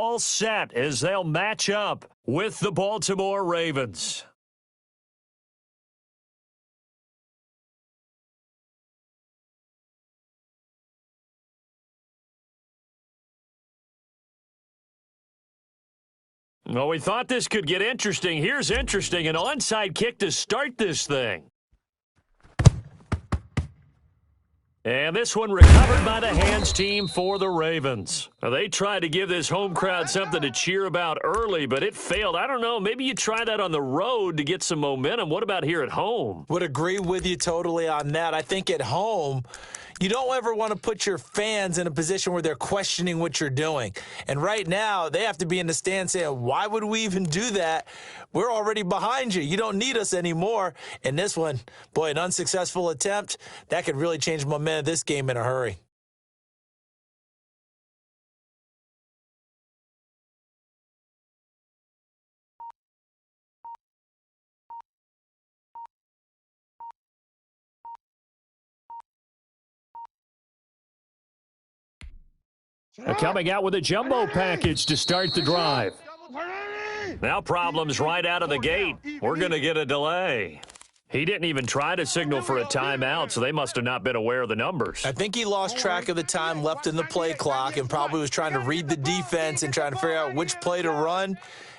all set as they'll match up with the Baltimore Ravens. Well, we thought this could get interesting. Here's interesting, an onside kick to start this thing. And this one recovered by the hands team for the Ravens. Now, they tried to give this home crowd something to cheer about early, but it failed. I don't know. Maybe you try that on the road to get some momentum. What about here at home? Would agree with you totally on that. I think at home, you don't ever want to put your fans in a position where they're questioning what you're doing. And right now, they have to be in the stand saying, why would we even do that? We're already behind you. You don't need us anymore. And this one, boy, an unsuccessful attempt, that could really change momentum of this game in a hurry. Coming out with a jumbo package to start the drive. Now problems right out of the gate. We're going to get a delay. He didn't even try to signal for a timeout, so they must have not been aware of the numbers. I think he lost track of the time left in the play clock and probably was trying to read the defense and trying to figure out which play to run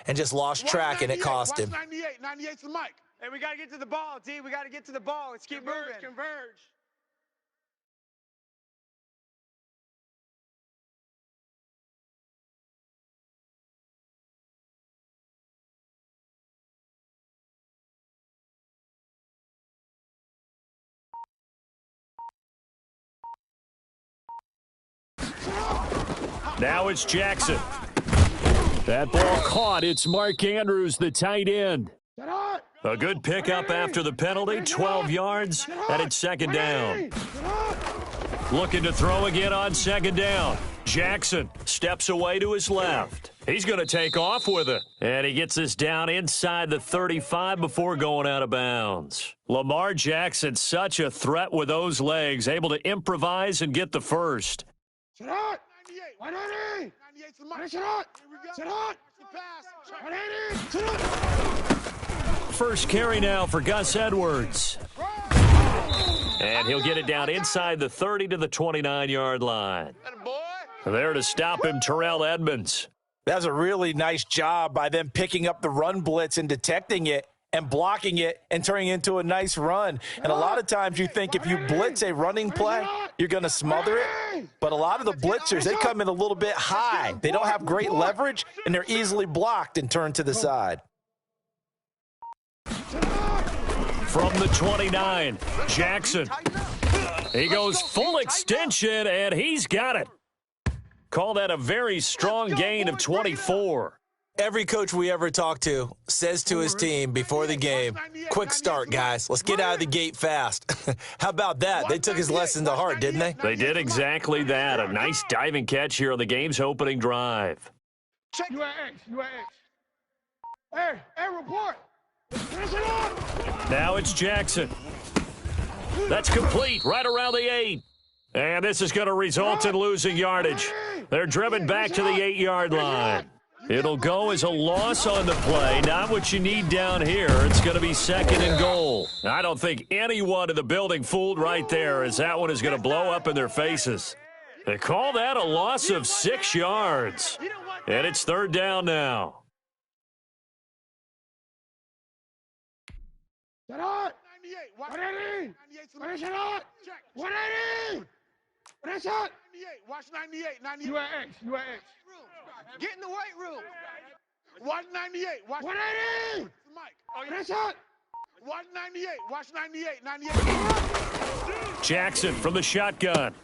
and just lost track, and it cost him. 98's the mic. Hey, we got to get to the ball, D. We got to get to the ball. Let's keep moving. Converge. Now it's Jackson. That ball caught. It's Mark Andrews, the tight end. A good pickup after the penalty, 12 yards, and it's second down. Looking to throw again on second down. Jackson steps away to his left. He's going to take off with it. And he gets this down inside the 35 before going out of bounds. Lamar Jackson, such a threat with those legs, able to improvise and get the first. First carry now for Gus Edwards. And he'll get it down inside the 30 to the 29-yard line. There to stop him, Terrell Edmonds. That's a really nice job by them picking up the run blitz and detecting it and blocking it and turning it into a nice run. And a lot of times you think if you blitz a running play, you're going to smother it. But a lot of the blitzers, they come in a little bit high. They don't have great leverage, and they're easily blocked and turned to the side. From the 29, Jackson. He goes full extension, and he's got it. Call that a very strong gain of 24. Every coach we ever talk to says to his team before the game, quick start, guys. Let's get out of the gate fast. How about that? They took his lesson to heart, didn't they? They did exactly that. A nice diving catch here on the game's opening drive. Check. UAX. Hey, report. Now it's Jackson. That's complete right around the 8. And this is going to result in losing yardage. They're driven back to the 8-yard line. It'll go as a loss on the play. Not what you need down here. It's going to be second and goal. I don't think anyone in the building fooled right there, as that one is going to blow up in their faces. They call that a loss of 6 yards. And it's third down now. Watch 98. 98. UAX. Get in the weight room. Watch 98. Watch 180. Watch 98. Watch 98. Jackson from the shotgun.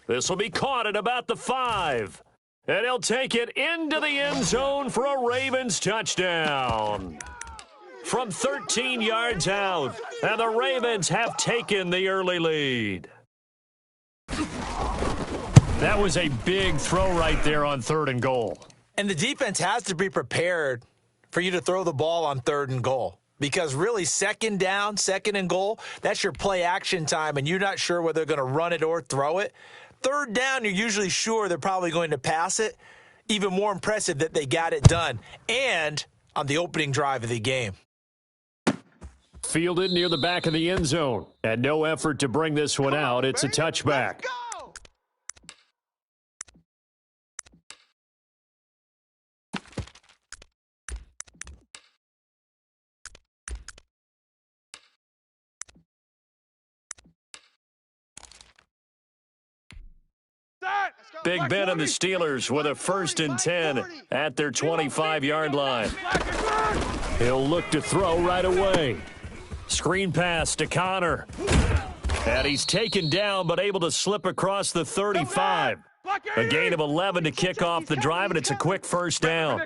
This will be caught at about the 5. And he'll take it into the end zone for a Ravens touchdown. From 13 yards out, and the Ravens have taken the early lead. That was a big throw right there on third and goal. And the defense has to be prepared for you to throw the ball on third and goal. Because really, second down, second and goal, that's your play action time, and you're not sure whether they're going to run it or throw it. Third down, you're usually sure they're probably going to pass it. even more impressive that they got it done, and on the opening drive of the game. Fielded near the back of the end zone. And no effort to bring this one out. It's a touchback. Big Ben and the Steelers with a 1st and 10 at their 25-yard line. He'll look to throw right away. Screen pass to Connor. And he's taken down but able to slip across the 35. A gain of 11 to kick off the drive, and it's a quick first down.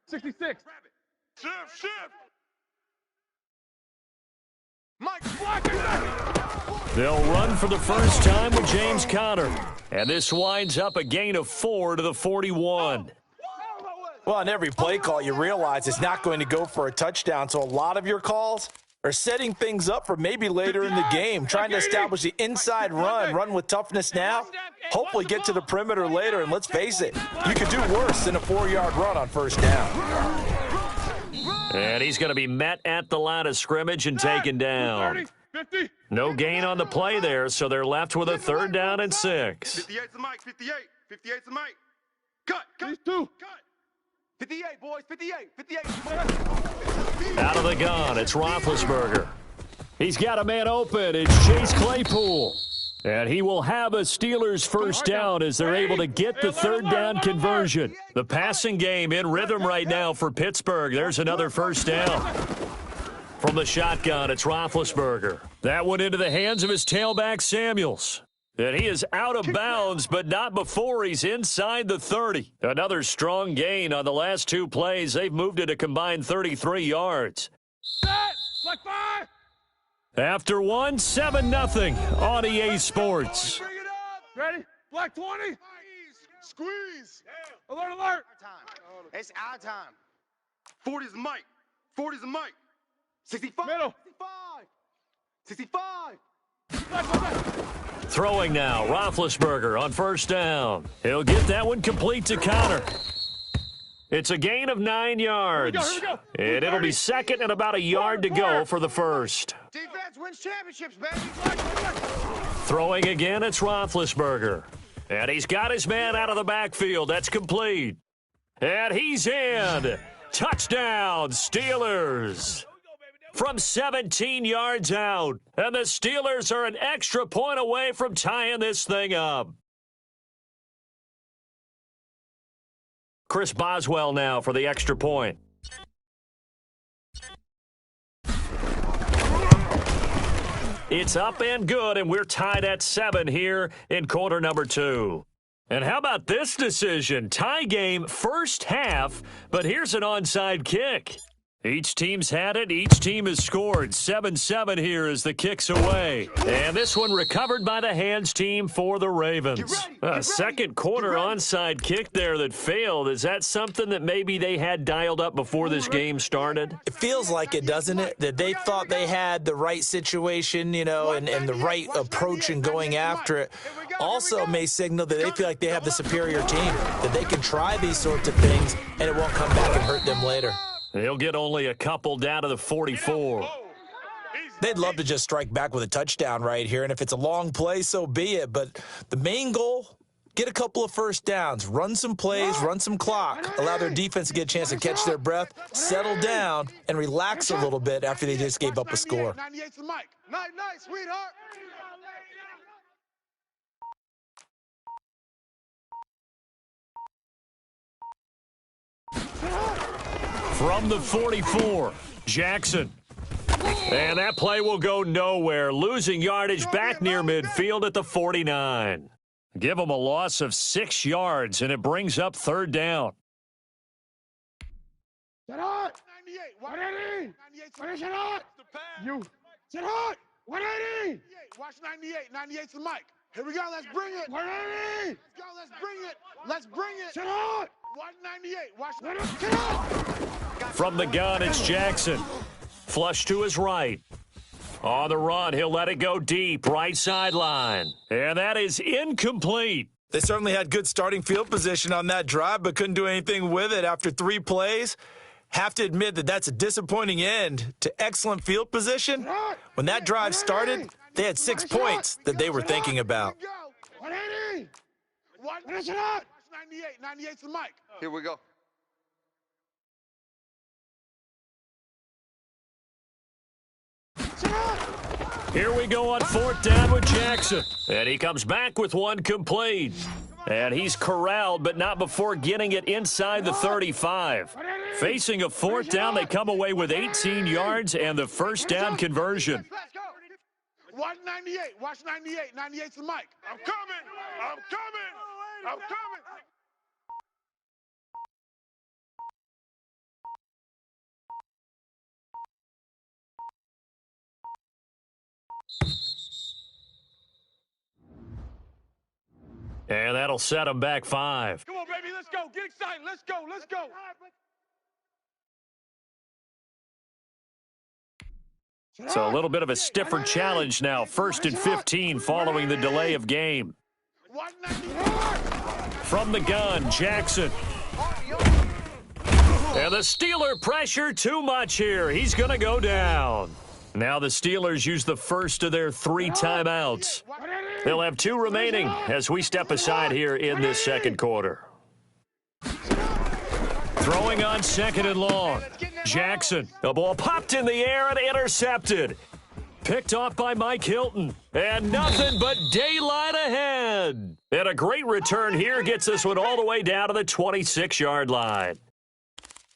66. Shift. They'll run for the first time with James Conner. And this winds up a gain of 4 to the 41. Well, on every play call, you realize it's not going to go for a touchdown, so a lot of your calls are setting things up for maybe later in the game, trying to establish the inside run with toughness now, hopefully get to the perimeter later, and let's face it, you could do worse than a 4-yard run on first down. And he's going to be met at the line of scrimmage and taken down. No gain on the play there, so they're left with a 3rd down and 6. 58's the mic, 58. 58's the mic. Cut. These two. Cut. 58, boys, 58. Out of the gun, it's Roethlisberger. He's got a man open. It's Chase Claypool. And he will have a Steelers first down as they're able to get the 3rd down conversion. The passing game in rhythm right now for Pittsburgh. There's another first down. From the shotgun, it's Roethlisberger. That one into the hands of his tailback, Samuels. And he is out of bounds, but not before he's inside the 30. Another strong gain on the last 2 plays. They've moved it a combined 33 yards. Black 5. After 1, 7-0 on EA Sports. Bring it up. Ready? Black 20. Squeeze. Alert. It's our time. 40's the mic. 40's the mic. 65. Middle. 65. Throwing now, Roethlisberger on first down. He'll get that one complete to Connor. It's a gain of 9 yards. Here we go. And it'll be second and about a yard to go for the first. Defense wins championships, baby. Throwing again, it's Roethlisberger. And he's got his man out of the backfield. That's complete. And he's in. Touchdown, Steelers. From 17 yards out. And the Steelers are an extra point away from tying this thing up. Chris Boswell now for the extra point. It's up and good, and we're tied at 7 here in quarter number 2. And how about this decision? Tie game first half, but here's an onside kick. Each team's had it. Each team has scored. 7-7 here as the kick's away. And this one recovered by the hands team for the Ravens. Second quarter onside kick there that failed. Is that something that maybe they had dialed up before this game started? It feels like it, doesn't it? That they thought they had the right situation, and the right approach in going after it. Also may signal that they feel like they have the superior team, that they can try these sorts of things and it won't come back and hurt them later. He'll get only a couple down to the 44. They'd love to just strike back with a touchdown right here, and if it's a long play, so be it. But the main goal, get a couple of first downs, run some plays, run some clock, allow their defense to get a chance to catch their breath, settle down, and relax a little bit after they just gave up a score. 98's the mic. Nice, sweetheart. From the 44, Jackson. And that play will go nowhere, losing yardage back near midfield at the 49. Give them a loss of 6 yards, and it brings up third down. Set hot. 98. 180. 98. Set hot. You. Set hot. 180. Watch 98. 98's the mic. Here we go. Let's bring it. 180. Let's go. Let's bring it. Set hot. 198. Watch 180. Set hot. From the gun, it's Jackson. Flush to his right. On the run, he'll let it go deep, right sideline. And that is incomplete. They certainly had good starting field position on that drive, but couldn't do anything with it after 3 plays. Have to admit that that's a disappointing end to excellent field position. When that drive started, they had 6 points that they were thinking about. 180! 98, 98's the mic. Here we go. Here we go on 4th down with Jackson. And he comes back with one complete. And he's corralled, but not before getting it inside the 35. Facing a 4th down, they come away with 18 yards and the first down conversion. Let's go. Watch 98. Watch 98. 98's the mic. I'm coming. I'm coming. I'm coming. And that'll set him back 5. Come on, baby. Let's go. Get excited. Let's go. Let's go. So a little bit of a stiffer challenge now. 1st and 15 following the delay of game. From the gun, Jackson. And the Steeler pressure too much here. He's going to go down. Now the Steelers use the first of their 3 timeouts. They'll have 2 remaining as we step aside here in this second quarter. Throwing on 2nd and long. Jackson. The ball popped in the air and intercepted. Picked off by Mike Hilton. And nothing but daylight ahead. And a great return here gets this one all the way down to the 26-yard line.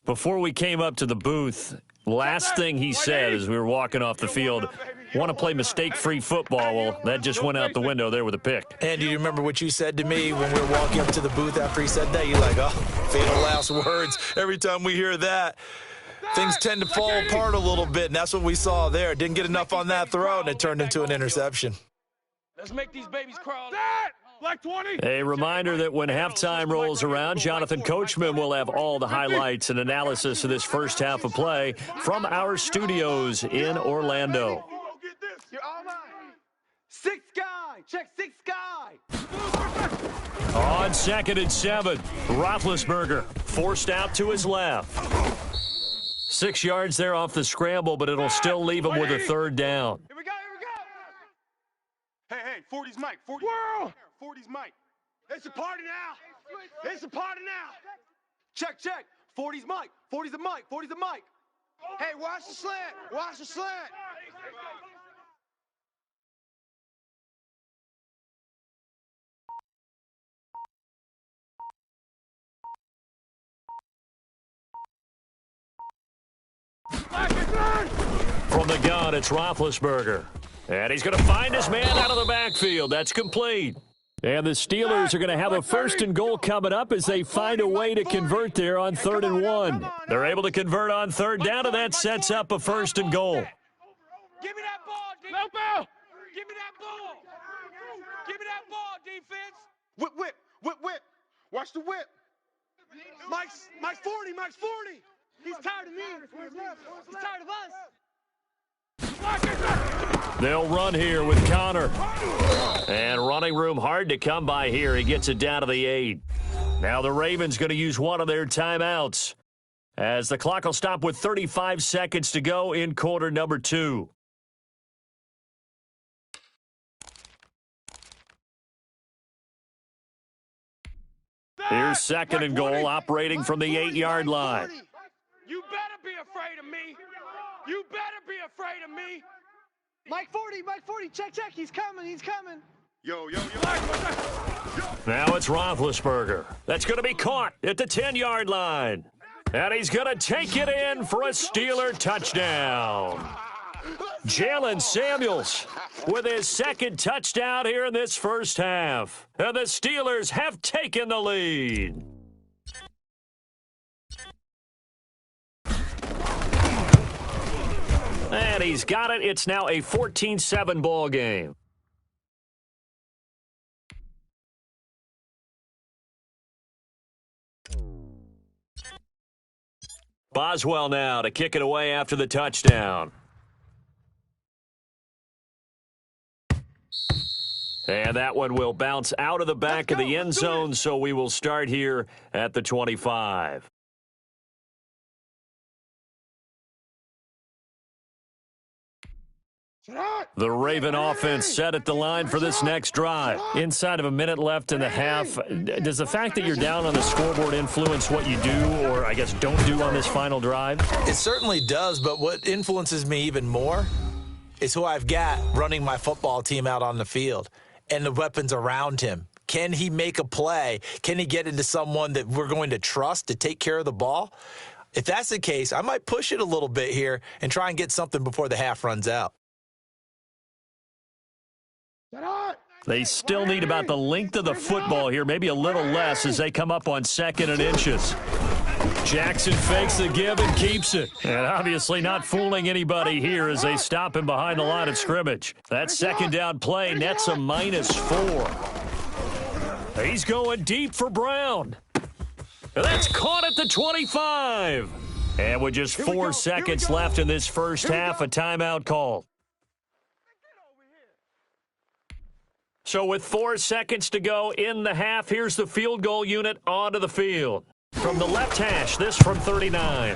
Before we came up to the booth, last thing he said as we were walking off the field, want to play mistake-free football. Well, that just went out the window there with a pick. And do you remember what you said to me when we were walking up to the booth after he said that? You're like, oh, fatal last words. Every time we hear that, things tend to fall apart a little bit, and that's what we saw there. Didn't get enough on that throw, and it turned into an interception. Let's make these babies crawl. Black 20. A reminder that when halftime rolls around, Jonathan Coachman will have all the highlights and analysis of this first half of play from our studios in Orlando. You're all mine. 6 guy. Check 6 guy. On 2nd and 7, Roethlisberger forced out to his left. 6 yards there off the scramble, but it'll still leave him with a 3rd down. Here we go. Here we go. Hey, 40's Mike. 40. 40's Mike. It's a party now. It's a party now. Check. 40's Mike. 40's the Mike. 40's the Mike. Hey, watch the slant. Watch the slant. From the gun, it's Roethlisberger. And he's going to find his man out of the backfield. That's complete. And the Steelers are going to have a 1st and goal coming up as they find a way to convert there on 3rd and 1. They're able to convert on 3rd down, and that sets up a 1st and goal. Give me that ball, defense. Give me that ball. Give me that ball, defense. Whip. Watch the whip. Mike's 40. Mike's 40. He's tired of me. He's tired of us. They'll run here with Connor. And running room hard to come by here. He gets it down to the 8. Now the Ravens going to use one of their timeouts as the clock will stop with 35 seconds to go in quarter number 2. Here's 2nd and goal, operating from the 8-yard line. You better be afraid of me. You better be afraid of me. Mike 40. Check. He's coming. Yo. Now it's Roethlisberger. That's going to be caught at the 10-yard line. And he's going to take it in for a Steeler touchdown. Jalen Samuels with his 2nd touchdown here in this first half. And the Steelers have taken the lead. And he's got it. It's now a 14-7 ball game. Boswell now to kick it away after the touchdown. And that one will bounce out of the back of the end zone, so we will start here at the 25. The Raven offense set at the line for this next drive. Inside of a minute left in the half, does the fact that you're down on the scoreboard influence what you do, or I guess don't do on this final drive? It certainly does, but what influences me even more is who I've got running my football team out on the field and the weapons around him. Can he make a play? Can he get into someone that we're going to trust to take care of the ball? If that's the case, I might push it a little bit here and try and get something before the half runs out. They still need about the length of the football here, maybe a little less as they come up on 2nd and inches. Jackson fakes the give and keeps it. And obviously not fooling anybody here as they stop him behind the line of scrimmage. That 2nd down play nets a -4. He's going deep for Brown. And that's caught at the 25. And with just 4 seconds left in this first half, a timeout called. So with 4 seconds to go in the half, here's the field goal unit onto the field. From the left hash, this from 39.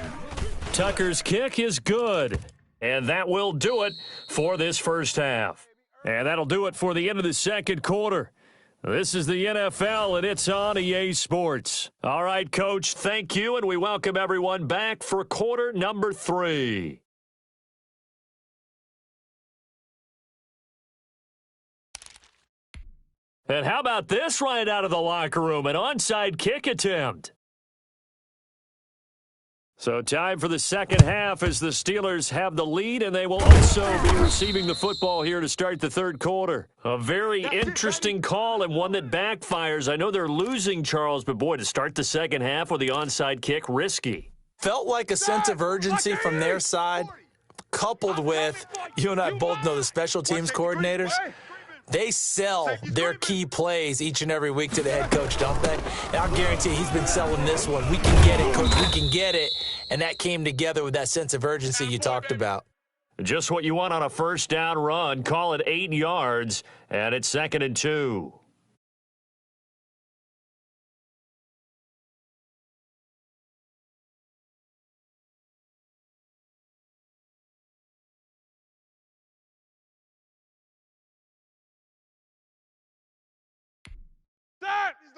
Tucker's kick is good. And that will do it for this first half. And that'll do it for the end of the second quarter. This is the NFL, and it's on EA Sports. All right, Coach, thank you, and we welcome everyone back for quarter number 3. And how about this right out of the locker room, an onside kick attempt. So time for the second half as the Steelers have the lead, and they will also be receiving the football here to start the third quarter. A very interesting call and one that backfires. I know they're losing, Charles, but boy, to start the second half with the onside kick, risky. Felt like a sense of urgency from their side, coupled with, you and I both know the special teams coordinators. They sell their key plays each and every week to the head coach, don't they? And I'll guarantee he's been selling this one. We can get it, coach. We can get it. And that came together with that sense of urgency you talked about. Just what you want on a first down run. Call it 8 yards, and it's 2nd and 2.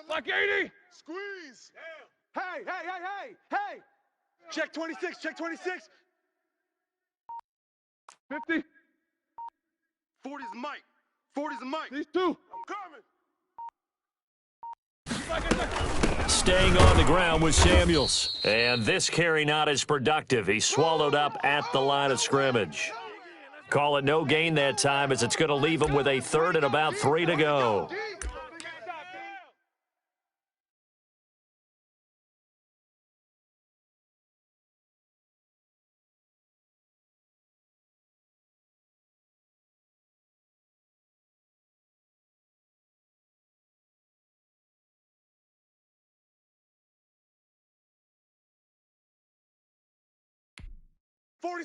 Like 80. Squeeze. Hey. Check 26. 50. 40's Mike. 40's Mike. These two. I'm coming. Staying on the ground with Samuels. And this carry not as productive. He swallowed up at the line of scrimmage. Call it no gain that time as it's going to leave him with a 3rd and about 3 to go.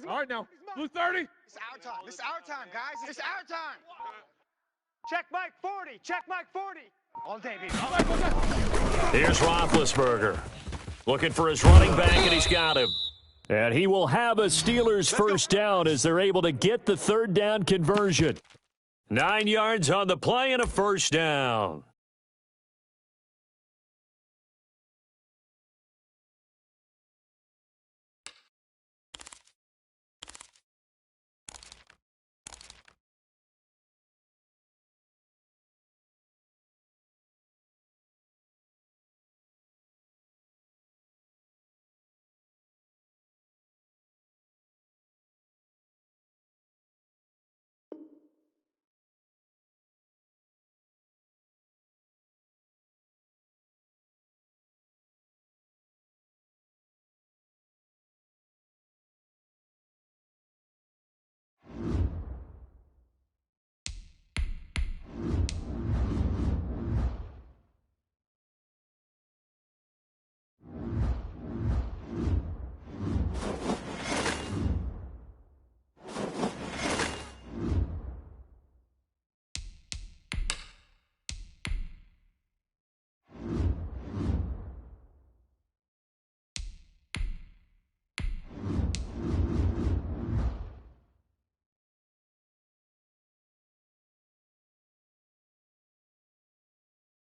All right, now. Blue 30. It's our time. It's our time, guys. It's our time. Check Mike 40. Check Mike 40. All day, baby. Here's Roethlisberger. Looking for his running back, and he's got him. And he will have a Steelers first down as they're able to get the 3rd down conversion. 9 yards on the play and a first down.